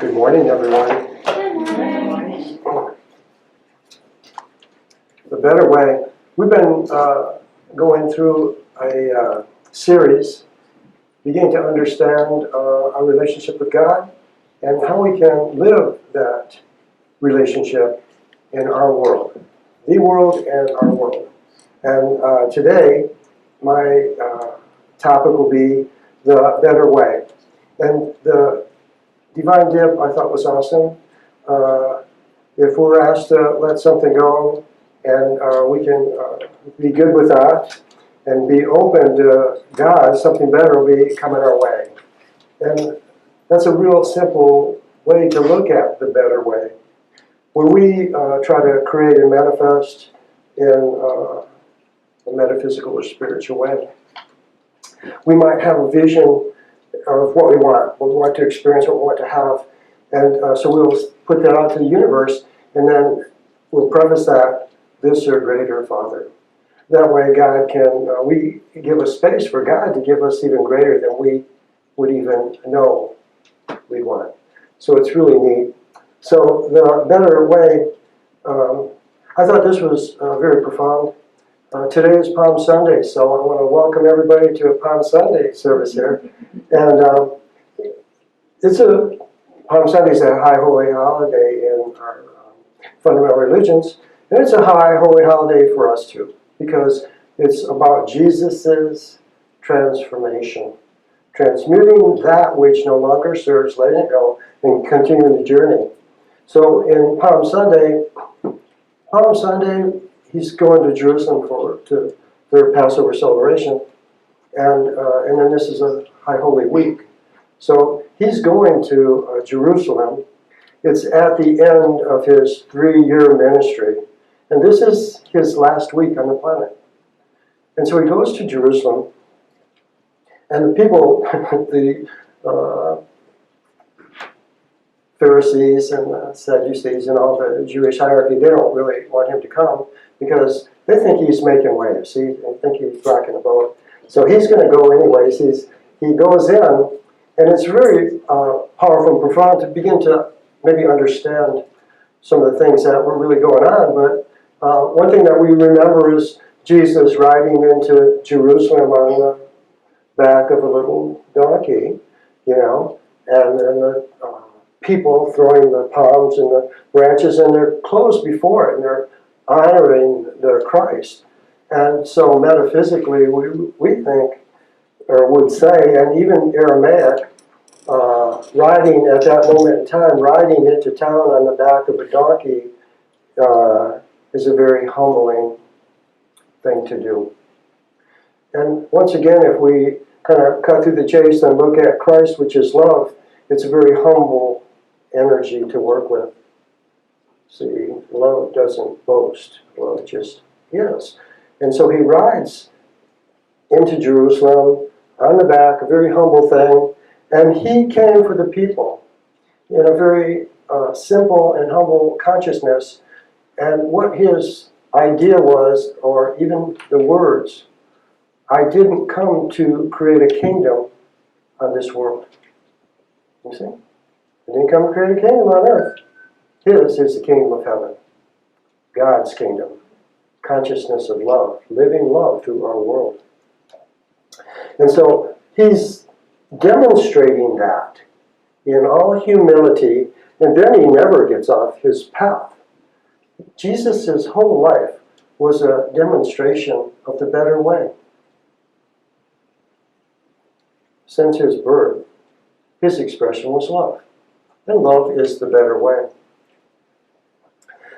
Good morning, everyone. Good morning. The Better Way. We've been going through a series, beginning to understand our relationship with God and how we can live that relationship in our world, the world and our world. And today, my topic will be the better way. And the divine dip I thought was awesome. If we're asked to let something go and we can be good with that and be open to God, something better will be coming our way. And that's a real simple way to look at the better way. When we try to create and manifest in a metaphysical or spiritual way, we might have a vision of what we want to experience, what we want to have, and so we'll put that out to the universe, and then we'll preface that, this or greater, Father. That way God can, we give a space for God to give us even greater than we would even know we want. So it's really neat. So the better way, I thought this was very profound. Today is Palm Sunday, so I want to welcome everybody to a Palm Sunday service here. And Palm Sunday is a high holy holiday in our fundamental religions, and it's a high holy holiday for us too, because it's about Jesus's transformation, transmuting that which no longer serves, letting it go, and continuing the journey. So in Palm Sunday, he's going to Jerusalem to their Passover celebration, and then this is a High Holy Week. So he's going to Jerusalem. It's at the end of his 3-year ministry, and this is his last week on the planet. And so he goes to Jerusalem, and the people, the Pharisees and Sadducees and all the Jewish hierarchy, they don't really want him to come because they think he's making waves. See, they think he's rocking a boat. So he's going to go anyways. He goes in, and it's very powerful and profound to begin to maybe understand some of the things that were really going on. But one thing that we remember is Jesus riding into Jerusalem on the back of a little donkey, and then the people throwing the palms and the branches and their clothes before it, and they're honoring their Christ. And so metaphysically, we think, or would say, and even Aramaic, riding at that moment in time, riding into town on the back of a donkey is a very humbling thing to do. And once again, if we kind of cut through the chase and look at Christ, which is love, it's a very humble energy to work with. See, love doesn't boast. Love just is. And so he rides into Jerusalem on the back, a very humble thing, and he came for the people in a very simple and humble consciousness. And what his idea was, or even the words, I didn't come to create a kingdom on this world. You see? I didn't come to create a kingdom on earth. His is the kingdom of heaven, God's kingdom, consciousness of love, living love through our world. And so he's demonstrating that in all humility, and then he never gets off his path. Jesus' whole life was a demonstration of the better way. Since his birth, his expression was love. And love is the better way.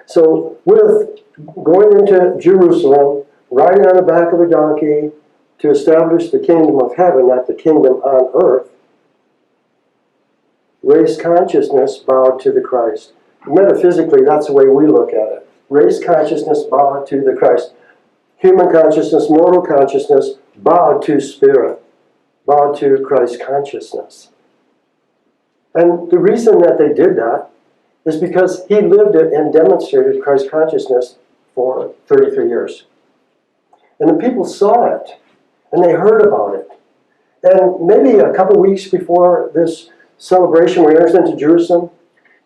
So with going into Jerusalem, riding on the back of a donkey to establish the kingdom of heaven, not the kingdom on earth, race consciousness bowed to the Christ. Metaphysically, that's the way we look at it. Race consciousness bowed to the Christ. Human consciousness, mortal consciousness, bowed to spirit, bowed to Christ consciousness. And the reason that they did that is because he lived it and demonstrated Christ consciousness for 33 years. And the people saw it, and they heard about it. And maybe a couple weeks before this celebration where he enters into Jerusalem,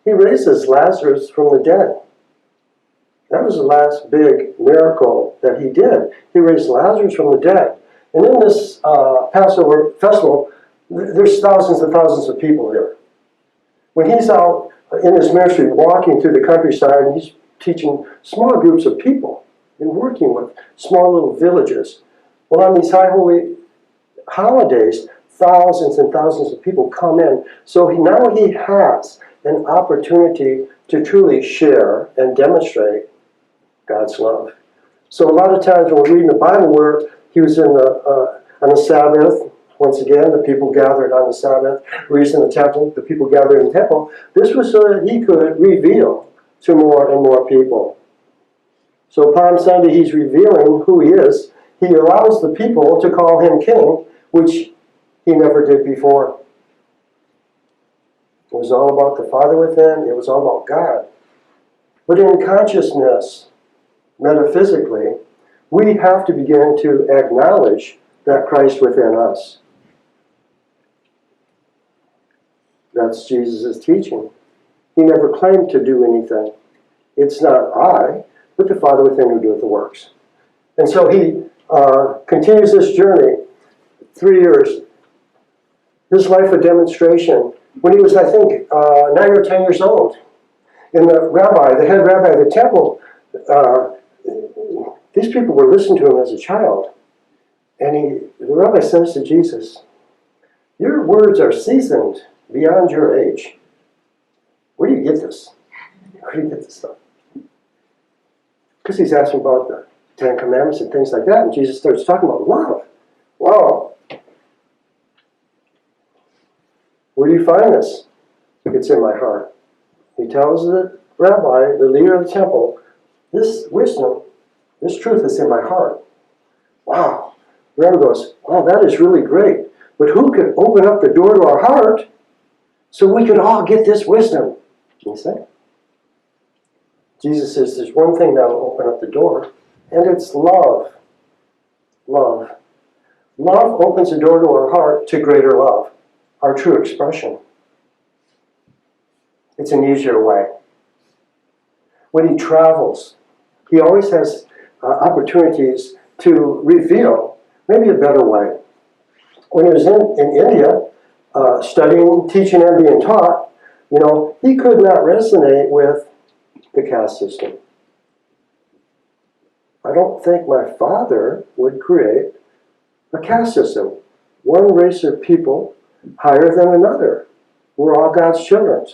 he raises Lazarus from the dead. That was the last big miracle that he did. He raised Lazarus from the dead. And in this Passover festival, there's thousands and thousands of people there. When he's out in his ministry, walking through the countryside, and he's teaching small groups of people and working with small little villages. Well, on these high holy holidays, thousands and thousands of people come in. So now he has an opportunity to truly share and demonstrate God's love. So a lot of times when we're reading the Bible where he was on the Sabbath, once again, the people gathered on the Sabbath, where he's in the temple, the people gathered in the temple, this was so that he could reveal to more and more people. So Palm Sunday, he's revealing who he is. He allows the people to call him king, which he never did before. It was all about the Father within. It was all about God. But in consciousness, metaphysically, we have to begin to acknowledge that Christ within us. That's Jesus' teaching. He never claimed to do anything. It's not I, but the Father within who doeth the works. And so he continues this journey, 3 years. His life of demonstration, when he was, I think, 9 or 10 years old. And the head rabbi of the temple, these people were listening to him as a child. And the rabbi says to Jesus, "Your words are seasoned beyond your age. Where do you get this? Where do you get this stuff?" Because he's asking about the Ten Commandments and things like that. And Jesus starts talking about love. Wow. Where do you find this? It's in my heart. He tells the rabbi, the leader of the temple, this wisdom, this truth is in my heart. Wow. The rabbi goes, "Oh, that is really great. But who could open up the door to our heart so we could all get this wisdom?" You see? Jesus says there's one thing that will open up the door, and it's love. Love. Love opens the door to our heart to greater love, our true expression. It's an easier way. When he travels, he always has opportunities to reveal maybe a better way. When he was in India, studying, teaching, and being taught, he could not resonate with the caste system. I don't think my father would create a caste system. One race of people higher than another. We're all God's children.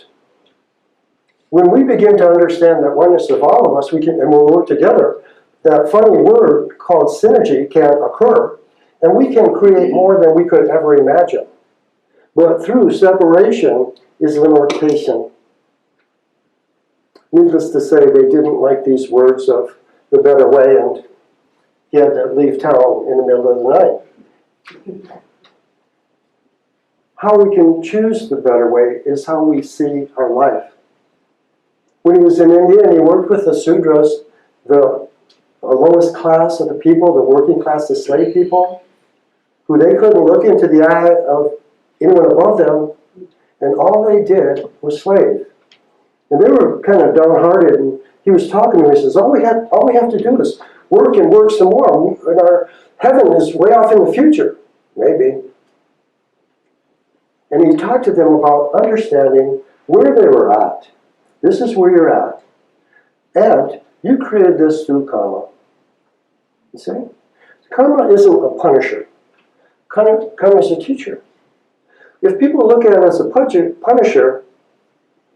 When we begin to understand that oneness of all of us, we can, and we'll work together, that funny word called synergy can occur, and we can create more than we could ever imagine. But through separation is limitation. Needless to say, they didn't like these words of the better way, and he had to leave town in the middle of the night. How we can choose the better way is how we see our life. When he was in India and he worked with the Sudras, the lowest class of the people, the working class, the slave people, who they couldn't look into the eye of anyone above them, and all they did was slave. And they were kind of downhearted, and he was talking to me, he says, all we have to do is work and work some more, and our heaven is way off in the future. Maybe. And he talked to them about understanding where they were at. This is where you're at. And you created this through karma. You see? Karma isn't a punisher. Karma is a teacher. If people look at it as a punisher,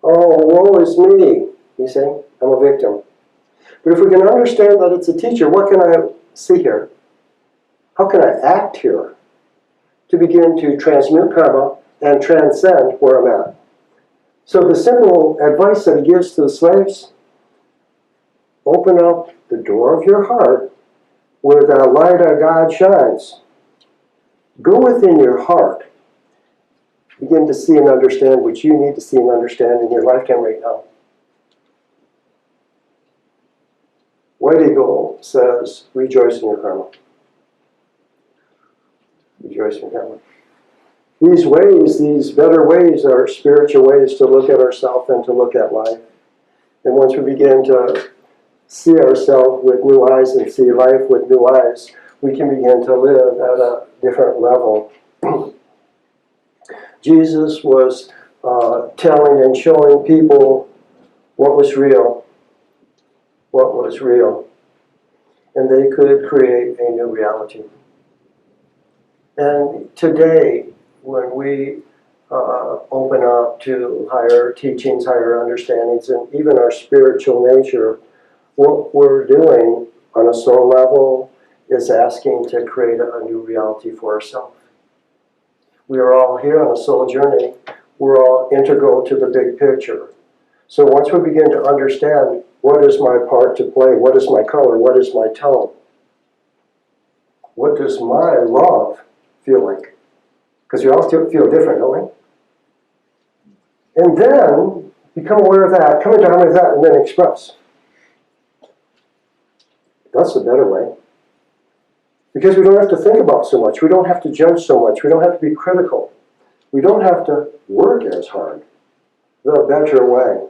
oh, woe is me, you see? I'm a victim. But if we can understand that it's a teacher, what can I see here? How can I act here to begin to transmute karma and transcend where I'm at? So the simple advice that he gives to the slaves, open up the door of your heart where the light of God shines. Go within your heart. Begin to see and understand what you need to see and understand in your lifetime right now. White Eagle says, rejoice in your karma. Rejoice in your karma. These ways, these better ways, are spiritual ways to look at ourselves and to look at life. And once we begin to see ourselves with new eyes and see life with new eyes, we can begin to live at a different level. Jesus was telling and showing people what was real. What was real. And they could create a new reality. And today, when we open up to higher teachings, higher understandings, and even our spiritual nature, what we're doing on a soul level is asking to create a new reality for ourselves. We are all here on a soul journey. We're all integral to the big picture. So once we begin to understand what is my part to play, what is my color, what is my tone, what does my love feel like? Because we all feel different, don't we? And then become aware of that, come into harmony with that, and then express. That's the better way. Because we don't have to think about so much. We don't have to judge so much. We don't have to be critical. We don't have to work as hard. The better way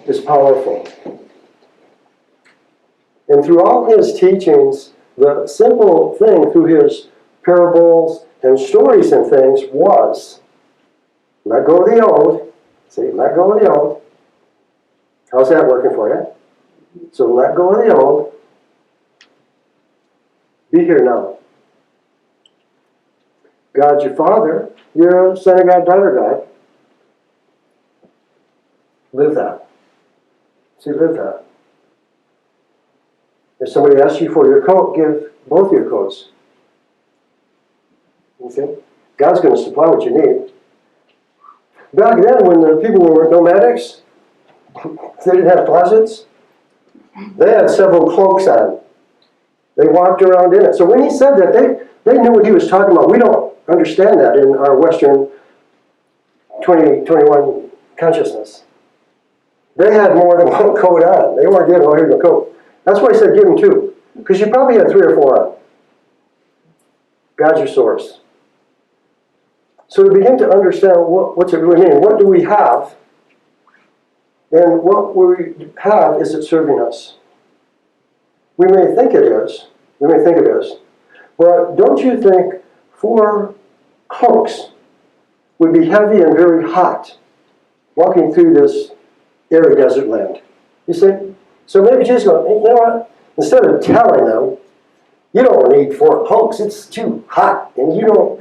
is powerful. And through all his teachings, the simple thing through his parables and stories and things was, let go of the old. See, let go of the old. How's that working for you? So let go of the old. Be here now. God's your Father. You're a son of God, daughter of God. Live that. See, live that. If somebody asks you for your coat, give both your coats. Okay? God's going to supply what you need. Back then, when the people were nomadics, they didn't have closets. They had several cloaks on. They walked around in it. So when he said that, they knew what he was talking about. We don't understand that in our Western 2021 consciousness. They had more than one coat on. They weren't giving, oh, here's a coat. That's why he said give them two. Because you probably had 3 or 4 on. God's your source. So we begin to understand what's it really mean. What do we have? And what we have, is it serving us? We may think it is. We may think it is. But don't you think 4 cloaks would be heavy and very hot walking through this arid desert land? You see? So maybe Jesus going, hey, you know what? Instead of telling them, you don't need 4 cloaks, it's too hot, and you don't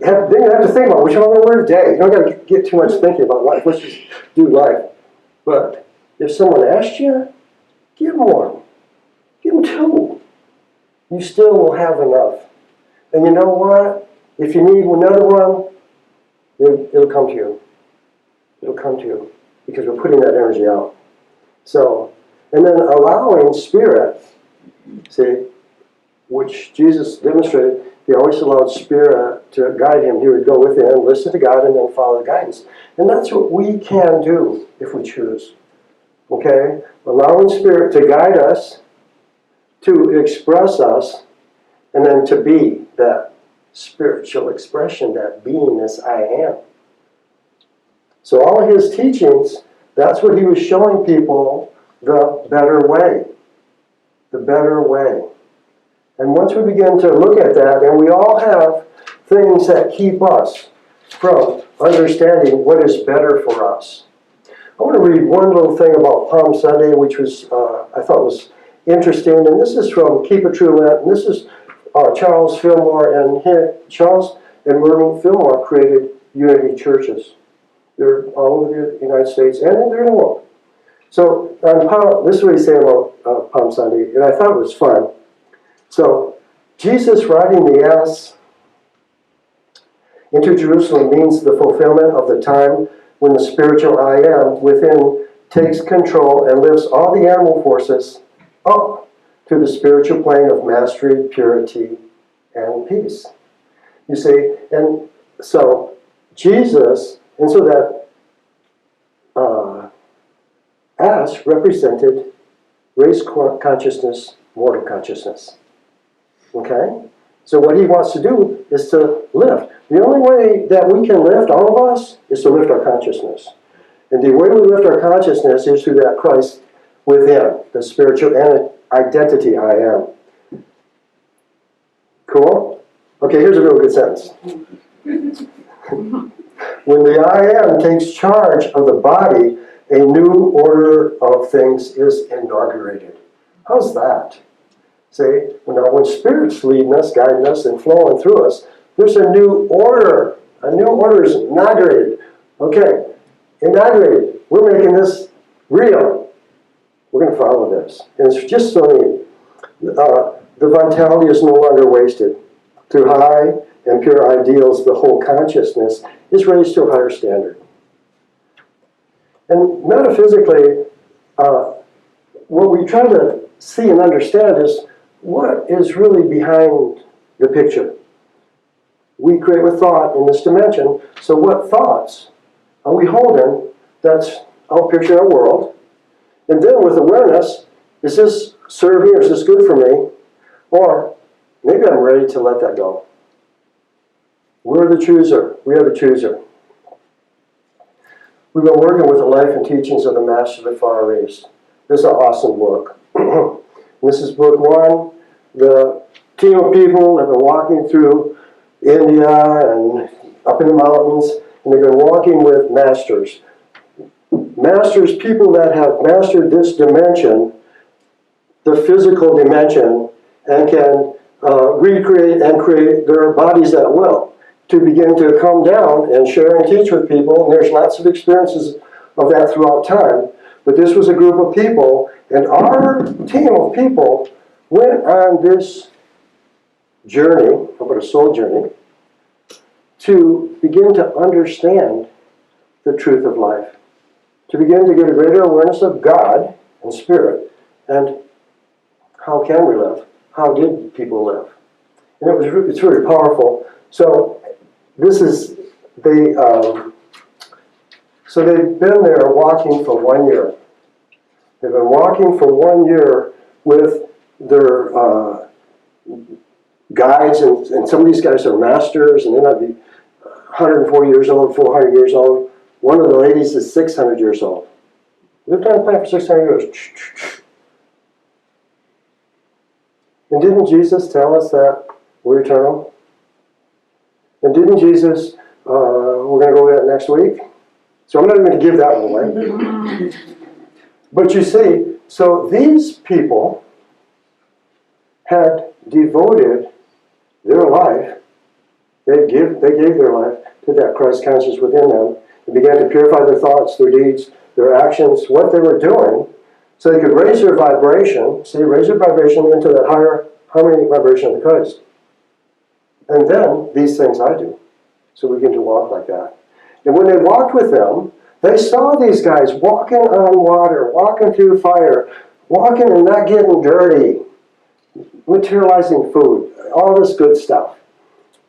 have, then you have to think about which one I'm going to wear today. You don't got to get too much thinking about life. Let's just do life. But if someone asked you, give them 1. Give them 2. You still will have enough. And you know what? If you need another one, it'll come to you. It'll come to you. Because we're putting that energy out. So, and then allowing Spirit, see, which Jesus demonstrated, he always allowed Spirit to guide him. He would go within, listen to God, and then follow the guidance. And that's what we can do if we choose. Okay? Allowing Spirit to guide us, to express us, and then to be that spiritual expression, that beingness I am. So all of his teachings, that's what he was showing people, the better way. The better way. And once we begin to look at that, and we all have things that keep us from understanding what is better for us. I want to read one little thing about Palm Sunday, which was I thought was interesting. And this is from Keep a True Lent. And this is Charles Fillmore, and Charles and Merlin Fillmore created Unity churches. They're all over the United States and they're in the world. So this is what he said about Palm Sunday, and I thought it was fun. So Jesus riding the ass into Jerusalem means the fulfillment of the time when the spiritual I am within takes control and lifts all the animal forces up to the spiritual plane of mastery, purity, and peace. You see, and so Jesus, and so that ass represented race consciousness, mortal consciousness. Okay? So what he wants to do is to lift. The only way that we can lift, all of us, is to lift our consciousness. And the way we lift our consciousness is through that Christ within, the spiritual identity I am. Cool? Okay, here's a real good sentence. When the I am takes charge of the body, a new order of things is inaugurated. How's that? See, when Spirit's leading us, guiding us, and flowing through us, there's a new order. A new order is inaugurated. Okay, inaugurated. We're making this real. We're going to follow this. And it's just so neat. The vitality is no longer wasted. Through high and pure ideals, the whole consciousness is raised to a higher standard. And metaphysically, what we try to see and understand is what is really behind the picture. We create with thought in this dimension, so what thoughts are we holding that's out picturing our world? And then with awareness, is this serving or is this good for me? Or maybe I'm ready to let that go. We're the chooser. We are the chooser. We've been working with the life and teachings of the Master of the Far East. This is an awesome book. This is book 1. The team of people have been walking through India and up in the mountains, and they've been walking with masters. Masters, people that have mastered this dimension, the physical dimension, and can recreate and create their bodies at will to begin to come down and share and teach with people. And there's lots of experiences of that throughout time. But this was a group of people, and our team of people went on this journey, about a soul journey, to begin to understand the truth of life, to begin to get a greater awareness of God and Spirit, and how can we live? How did people live? And it's really powerful. So this is so they've been there walking for 1 year. They've been walking for 1 year with their guides, and some of these guys are masters, and they might be 140 years old, 400 years old. One of the ladies is 600 years old. They've done the planet for 600 years. And didn't Jesus tell us that we're eternal? And didn't Jesus, we're going to go over that next week. So I'm not even going to give that one away. But you see, so these people had devoted their life, they gave their life to that Christ consciousness within them, and began to purify their thoughts, their deeds, their actions, what they were doing, so they could raise their vibration, raise their vibration into that higher harmony vibration of the Christ. And then, these things I do. So we begin to walk like that. And when they walked with them, they saw these guys walking on water, walking through fire, walking and not getting dirty, materializing food, all this good stuff.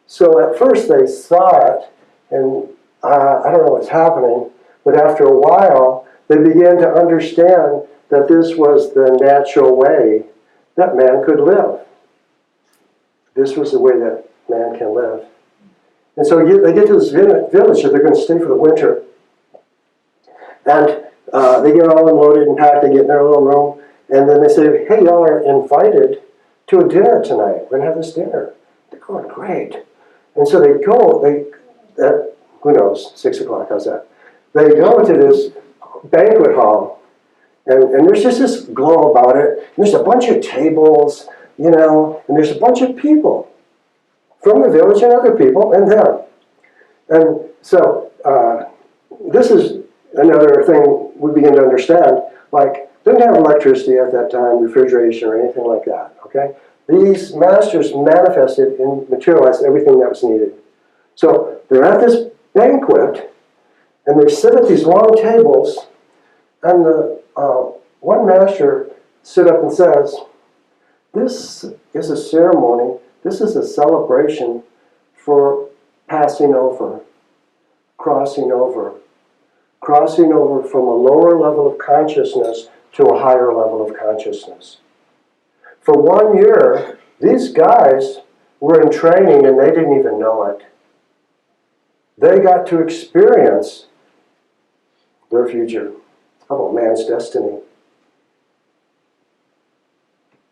So at first they saw it, and I don't know what's happening, but after a while, they began to understand that this was the natural way that man could live. This was the way that man can live. And so they get to this village that they're going to stay for the winter. And they get all unloaded and packed, they get in their little room, and then they say, hey, y'all are invited to a dinner tonight. We're going to have this dinner. They're going, great. And so they go, who knows, 6 o'clock, how's that? They go to this banquet hall, and there's just this glow about it. And there's a bunch of tables, and there's a bunch of people from the village and other people and them. And so this is another thing we begin to understand. Like, they didn't have electricity at that time, refrigeration or anything like that, okay? These masters manifested and materialized everything that was needed. So they're at this banquet, and they sit at these long tables, and the one master stood up and says, this is a ceremony, this is a celebration for passing over, crossing over from a lower level of consciousness to a higher level of consciousness. For 1 year, these guys were in training and they didn't even know it. They got to experience their future. How about man's destiny?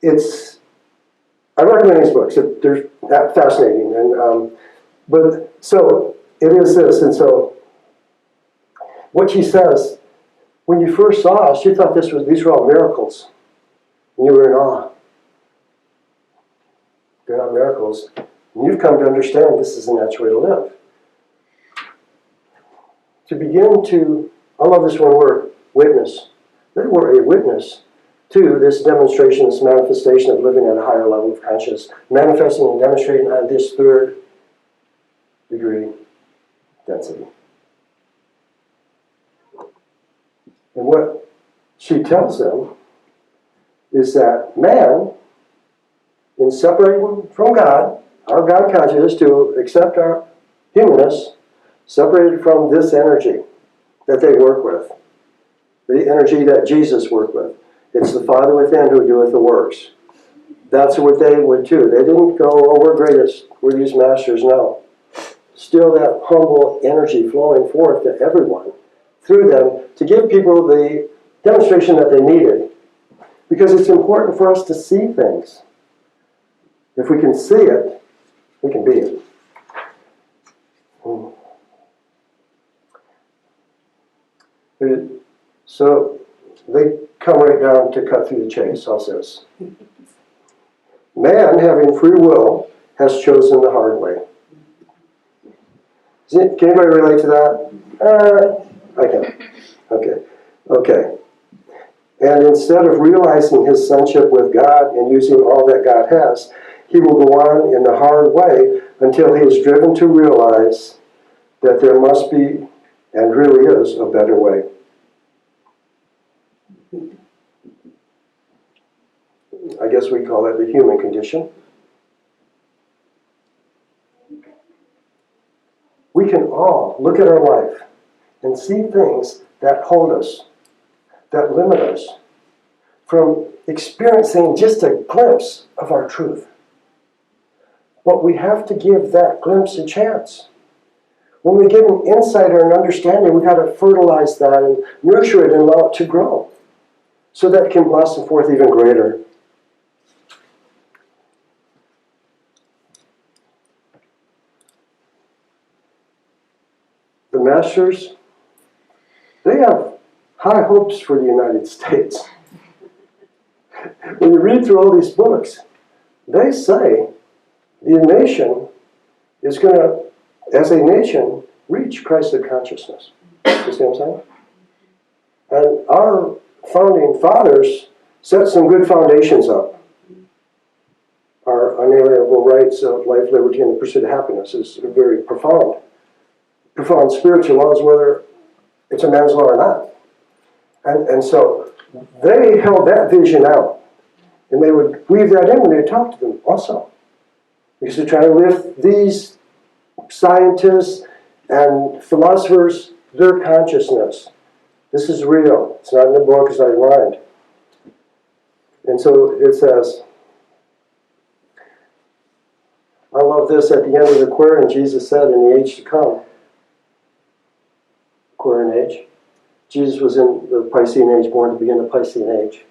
I recommend these books. They're fascinating. But so it is this. And so what she says, when you first saw us, you thought these were all miracles. And you were in awe. They're not miracles. And you've come to understand this is the natural way to live. To begin to, I love this one word, witness. They were a witness to this demonstration, this manifestation of living at a higher level of consciousness, manifesting and demonstrating on this third degree density. And what she tells them is that man, in separating from God, our God consciousness, to accept our humanness, separated from this energy that they work with, the energy that Jesus worked with. It's the Father within who doeth the works. That's what they would do. They didn't go, oh, we're greatest, we're these masters. No. Still that humble energy flowing forth to everyone through them to give people the demonstration that they needed. Because it's important for us to see things. If we can see it, we can be it. So they come right down to cut through the chase. I'll say this. Man, having free will, has chosen the hard way. Can anybody relate to that? I can. Okay. And instead of realizing his sonship with God and using all that God has, he will go on in the hard way until he is driven to realize that there must be, and really is, a better way. I guess we call it the human condition. We can all look at our life and see things that hold us, that limit us from experiencing just a glimpse of our truth. But we have to give that glimpse a chance. When we get an insight or an understanding, we've got to fertilize that and nurture it and allow it to grow so that it can blossom forth even greater. The masters, they have high hopes for the United States. When you read through all these books, they say the nation is going to, as a nation, reach Christ-like consciousness. You see what I'm saying? And our founding fathers set some good foundations up. Our unalienable rights of life, liberty, and the pursuit of happiness is very profound. Profound spiritual laws, whether it's a man's law or not. And so they held that vision out. And they would weave that in when they talked to them also. Because they're trying to lift these scientists and philosophers, their consciousness. This is real. It's not in the book, it's not in mind. And so it says, I love this, at the end of the Aquarian, Jesus said, in the age to come, Aquarian age, Jesus was in the Piscean age, born to begin the Piscean age.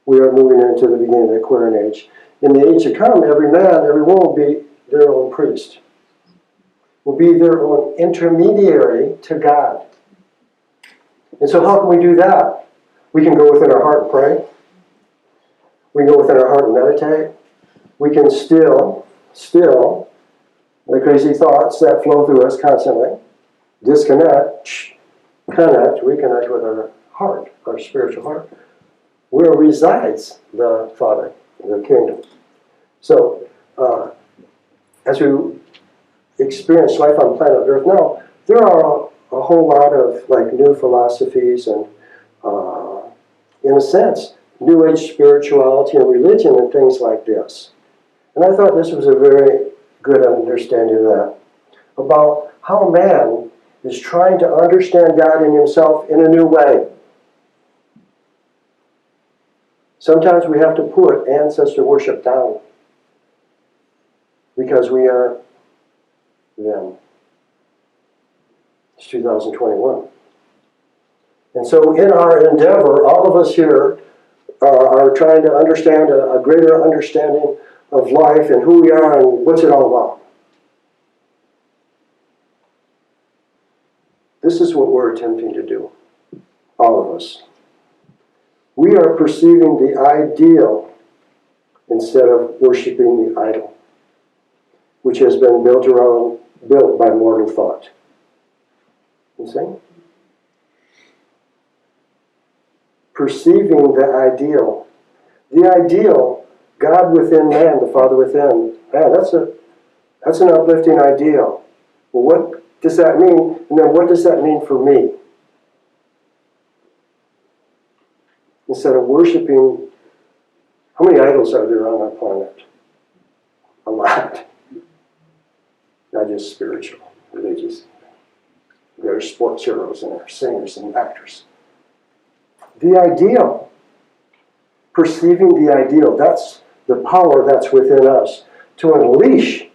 We are moving into the beginning of the Aquarian age. In the age to come, every man, every woman will be their own priest. Will be their own intermediary to God. And so how can we do that? We can go within our heart and pray. We can go within our heart and meditate. We can still the crazy thoughts that flow through us constantly, disconnect, connect, reconnect with our heart, our spiritual heart, where resides the Father, the kingdom. So, as we experience life on planet Earth now, there are a whole lot of new philosophies and, in a sense, New Age spirituality and religion and things like this. And I thought this was a very good understanding of that, about how man is trying to understand God and himself in a new way. Sometimes we have to put ancestor worship down. because we are them. It's 2021. And so in our endeavor, all of us here are trying to understand a greater understanding of life and who we are and what's it all about. This is what we're attempting to do, all of us. We are perceiving the ideal instead of worshiping the idol, which has been built by mortal thought. You see? Perceiving the ideal. The ideal, God within man, the Father within. Man, that's an uplifting ideal. Well, what does that mean? And then what does that mean for me? Instead of worshiping, how many idols are there on our planet? A lot. Not just spiritual, religious. There's sports heroes and there's singers and actors. The ideal. Perceiving the ideal. That's the power that's within us to unleash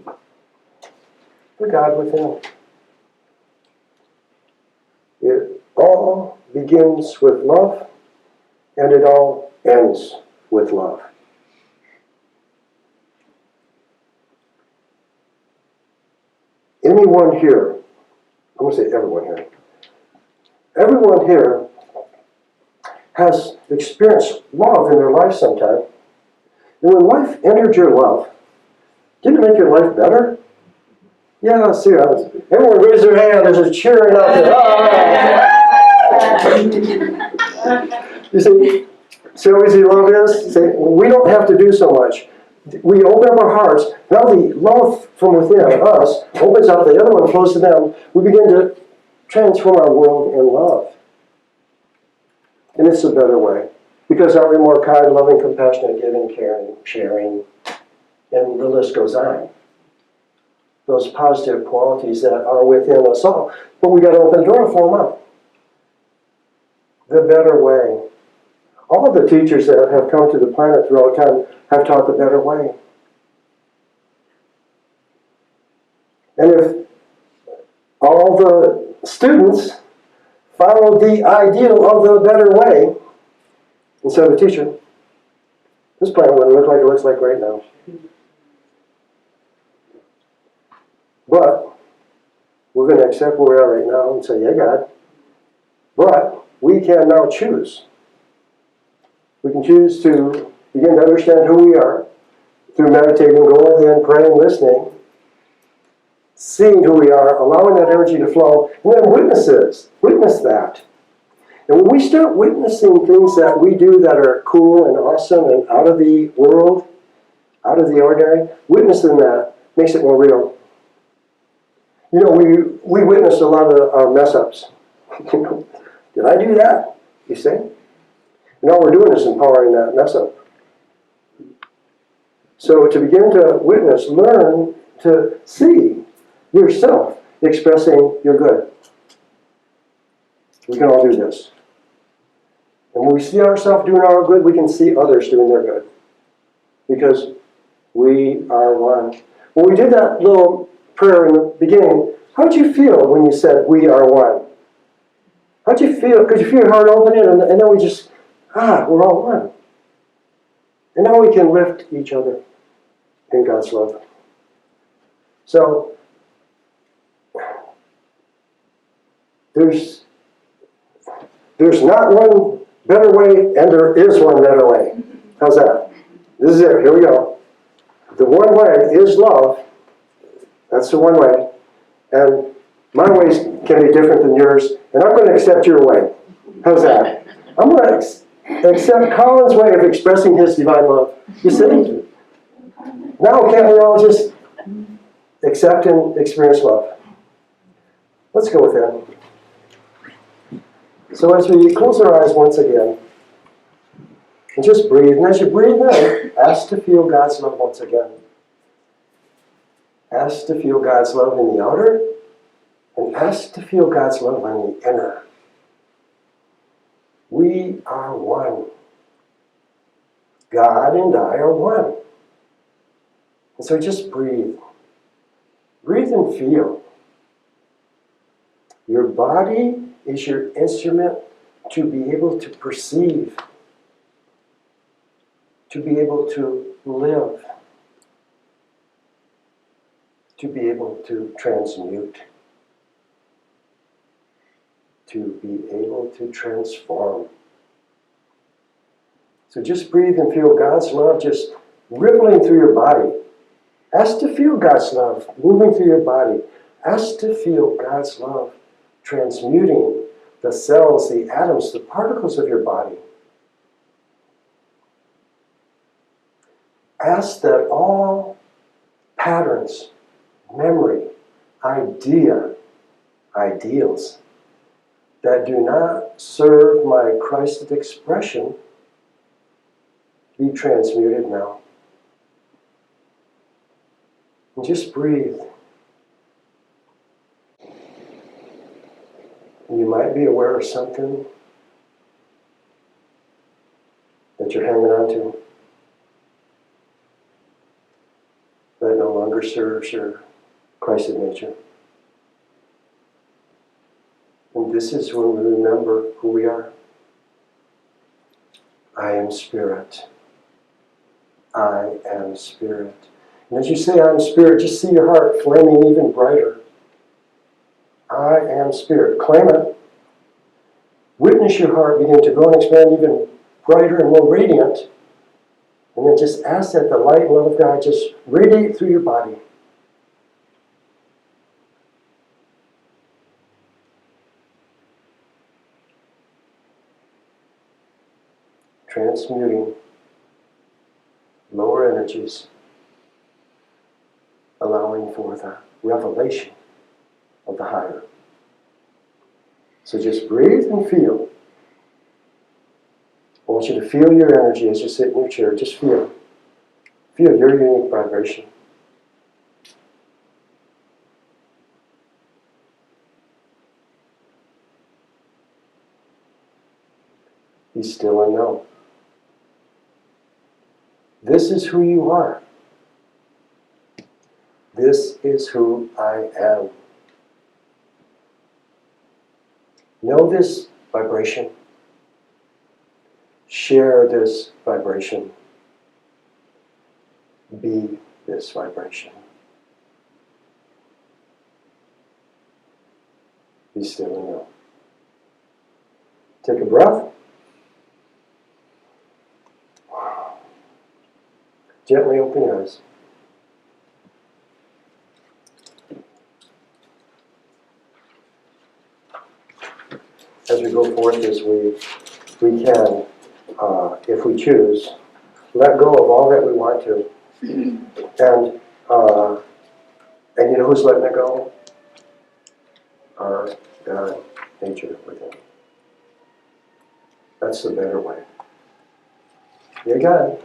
the God within. It all begins with love, and it all ends with love. Anyone here, I'm going to say everyone here has experienced love in their life sometime. And when life entered your love, didn't it make your life better? Yeah, see, everyone raise their hand. There's a cheering out there. Ah! You see how easy love is? See, we don't have to do so much. We open up our hearts. Now the love from within us opens up. The other one flows to them. We begin to transform our world in love. And it's a better way. Because aren't we more kind, loving, compassionate, giving, caring, sharing, and the list goes on. Those positive qualities that are within us all. But we got to open the door and form up. The better way. All of the teachers that have come to the planet throughout time have taught the better way. And if all the students follow the ideal of the better way, instead of the teacher, this planet wouldn't look like it looks like right now. But we're going to accept where we are right now and say, yeah, God. But we can now choose. We can choose to begin to understand who we are through meditating, going within, praying, listening, seeing who we are, allowing that energy to flow, and then witness that. And when we start witnessing things that we do that are cool and awesome and out of the world, out of the ordinary, witnessing that makes it more real. You know, we witness a lot of our mess-ups. Did I do that? You see? And all we're doing is empowering that mess-up. So to begin to witness, learn to see yourself expressing your good. We can all do this. And when we see ourselves doing our good, we can see others doing their good. Because we are one. When we did that little prayer in the beginning, how did you feel when you said, we are one? How did you feel? Could you feel your heart opening? And then we just, we're all one. And now we can lift each other in God's love. So, there's not one better way, and there is one better way. How's that? This is it. Here we go. The one way is love. That's the one way. And my ways can be different than yours, and I'm going to accept your way. How's that? I'm going to accept Colin's way of expressing his divine love. You see? Now can't we all just accept and experience love? Let's go with that. So as we close our eyes once again, and just breathe, and as you breathe in, ask to feel God's love once again. Ask to feel God's love in the outer, and ask to feel God's love in the inner. We are one. God and I are one. And so just breathe. Breathe and feel. Your body is your instrument to be able to perceive, to be able to live, to be able to transmute, to be able to transform. So just breathe and feel God's love just rippling through your body. Ask to feel God's love moving through your body. Ask to feel God's love transmuting the cells, the atoms, the particles of your body. Ask that all patterns, memory, ideals that do not serve my Christed expression be transmuted now. And just breathe. You might be aware of something that you're hanging on to that no longer serves your Christed nature. And this is when we remember who we are. I am spirit. I am spirit. And as you say, I am spirit, just see your heart flaming even brighter. I am spirit. Claim it. Witness your heart begin to grow and expand even brighter and more radiant. And then just ask that the light and love of God just radiate through your body. Transmuting lower energies, allowing for the revelation of the higher. So just breathe and feel. I want you to feel your energy as you sit in your chair. Just feel. Feel your unique vibration. Be still and know. This is who you are. This is who I am. Know this vibration. Share this vibration. Be this vibration. Be still and know. Take a breath. Gently open your eyes. As we go forth this week, we can, if we choose, let go of all that we want to. And you know who's letting it go? Our God, nature within. That's the better way. You're God.